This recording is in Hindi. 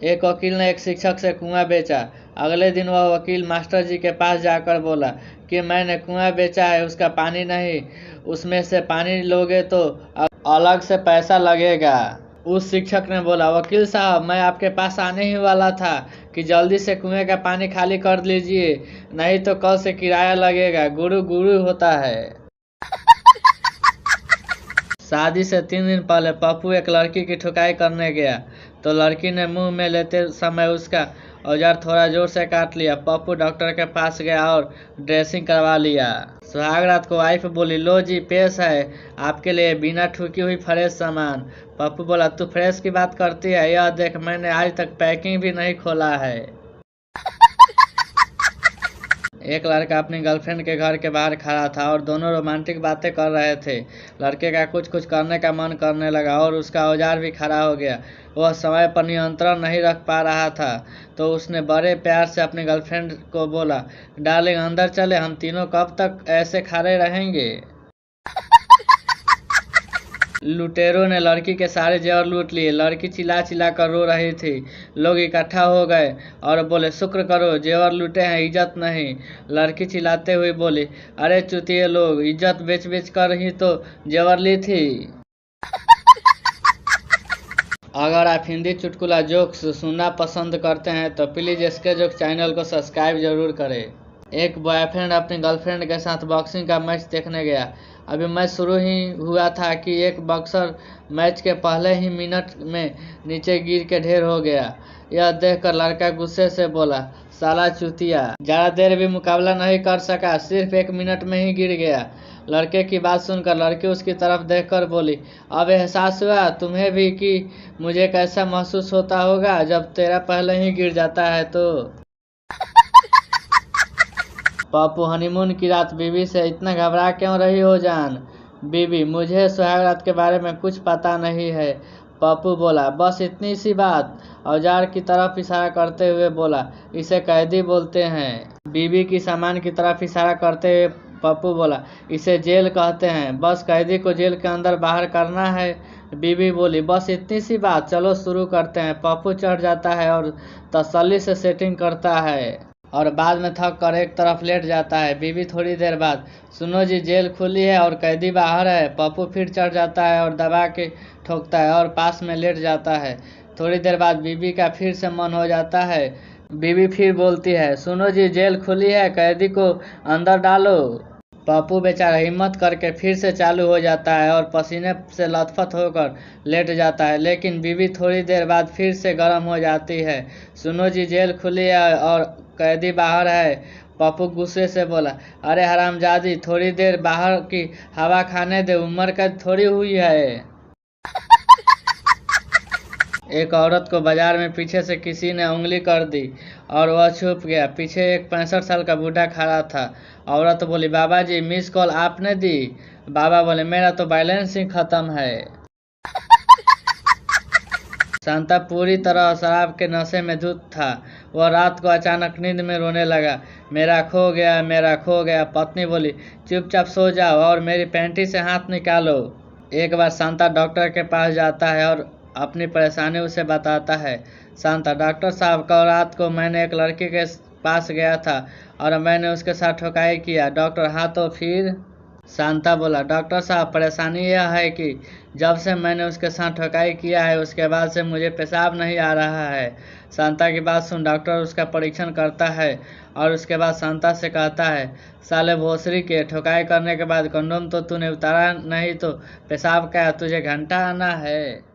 एक वकील ने एक शिक्षक से कुआं बेचा। अगले दिन वह वकील मास्टर जी के पास जाकर बोला कि मैंने कुआं बेचा है, उसका पानी नहीं, उसमें से पानी लोगे तो अलग से पैसा लगेगा। उस शिक्षक ने बोला, वकील साहब मैं आपके पास आने ही वाला था कि जल्दी से कुएं का पानी खाली कर लीजिए, नहीं तो कल से किराया लगेगा। गुरु गुरु होता है। शादी से 3 दिन पहले पप्पू एक लड़की की ठुकाई करने गया तो लड़की ने मुंह में लेते समय उसका औजार थोड़ा जोर से काट लिया। पप्पू डॉक्टर के पास गया और ड्रेसिंग करवा लिया। सुहागरात को वाइफ बोली, लो जी पेश है आपके लिए बिना ठुकी हुई फ्रेश सामान। पप्पू बोला, तू फ्रेश की बात करती है, यह देख मैंने आज तक पैकिंग भी नहीं खोला है। एक लड़का अपनी गर्लफ्रेंड के घर के बाहर खड़ा था और दोनों रोमांटिक बातें कर रहे थे। लड़के का कुछ कुछ करने का मन करने लगा और उसका औजार भी खड़ा हो गया। वह समय पर नियंत्रण नहीं रख पा रहा था तो उसने बड़े प्यार से अपनी गर्लफ्रेंड को बोला, डार्लिंग अंदर चले, हम तीनों कब तक ऐसे खड़े रहेंगे। लुटेरों ने लड़की के सारे जेवर लूट लिए। लड़की चिल्ला चिल्ला कर रो रही थी। लोग इकट्ठा हो गए और बोले, शुक्र करो जेवर लूटे हैं, इज्जत नहीं। लड़की चिल्लाते हुए बोली, अरे चुतिए लोग, इज्जत बेच बेच कर ही तो जेवर ली थी। अगर आप हिंदी चुटकुला जोक्स सुनना पसंद करते हैं तो प्लीज़ इसके जोक चैनल को सब्सक्राइब जरूर करें। एक बॉयफ्रेंड अपनी गर्लफ्रेंड के साथ बॉक्सिंग का मैच देखने गया। अभी मैच शुरू ही हुआ था कि एक बॉक्सर मैच के पहले ही मिनट में नीचे गिर के ढेर हो गया। यह देखकर लड़का गुस्से से बोला, साला चूतिया, ज़्यादा देर भी मुकाबला नहीं कर सका, सिर्फ 1 मिनट में ही गिर गया। लड़के की बात सुनकर लड़की उसकी तरफ देखकर बोली, अब एहसास हुआ तुम्हें भी कि मुझे कैसा महसूस होता होगा जब तेरा पहले ही गिर जाता है तो। पप्पू हनीमून की रात बीवी से, इतना घबरा क्यों रही हो जान। बीवी, मुझे सुहागरात के बारे में कुछ पता नहीं है। पप्पू बोला, बस इतनी सी बात। औजार की तरफ इशारा करते हुए बोला, इसे कैदी बोलते हैं। बीवी की सामान की तरफ इशारा करते हुए पप्पू बोला, इसे जेल कहते हैं, बस कैदी को जेल के अंदर बाहर करना है। बीवी बोली, बस इतनी सी बात, चलो शुरू करते हैं। पप्पू चढ़ जाता है और तसल्ली से सेटिंग करता है और बाद में थक कर एक तरफ लेट जाता है। बीवी थोड़ी देर बाद, सुनो जी जेल खुली है और कैदी बाहर है। पप्पू फिर चढ़ जाता है और दबा के ठोकता है और पास में लेट जाता है। थोड़ी देर बाद बीवी का फिर से मन हो जाता है। बीवी फिर बोलती है, सुनो जी जेल खुली है, कैदी को अंदर डालो। पप्पू बेचारा हिम्मत करके फिर से चालू हो जाता है और पसीने से लथपथ होकर लेट जाता है, लेकिन बीवी थोड़ी देर बाद फिर से गर्म हो जाती है। सुनो जी जेल खुली है और कैदी बाहर है। पप्पू गुस्से से बोला, अरे हरामजादी, थोड़ी देर बाहर की हवा खाने दे, उम्र कैद थोड़ी हुई है। एक औरत को बाजार में पीछे से किसी ने उंगली कर दी और वह छुप गया। पीछे एक 65 साल का बूढ़ा खड़ा था। औरत बोली, बाबा जी मिस कॉल आपने दी। बाबा बोले, मेरा तो बैलेंस ही खत्म है। शांता पूरी तरह शराब के नशे में धुत था। वह रात को अचानक नींद में रोने लगा, मेरा खो गया, मेरा खो गया। पत्नी बोली, चुपचाप सो जाओ और मेरी पैंटी से हाथ निकालो। एक बार शांता डॉक्टर के पास जाता है और अपनी परेशानी उसे बताता है। शांता, डॉक्टर साहब, कल रात को मैंने एक लड़की के पास गया था और मैंने उसके साथ ठोकाई किया। डॉक्टर, हाँ तो फिर। शांता बोला, डॉक्टर साहब परेशानी यह है कि जब से मैंने उसके साथ ठोकाई किया है उसके बाद से मुझे पेशाब नहीं आ रहा है। शांता की बात सुन डॉक्टर उसका परीक्षण करता है और उसके बाद शांता से कहता है, साले भोसरी के, ठोकाई करने के बाद कंडोम तो तूने उतारा नहीं तो पेशाब का तुझे घंटा आना है।